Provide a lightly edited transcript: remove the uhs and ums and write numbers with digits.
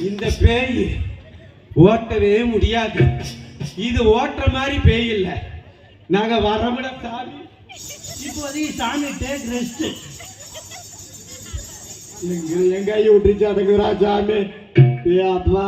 இந்த பேய் ஓட்டவே முடியாது. இது ஓட்டுற மாதிரி பேய் இல்ல. நாங்க வரவிட சாமி. இப்போதைக்கு சாமி டேக் ரெஸ்ட். எங்க விட்டுருச்சு அடங்குறா சாமி. ஏ அப்பா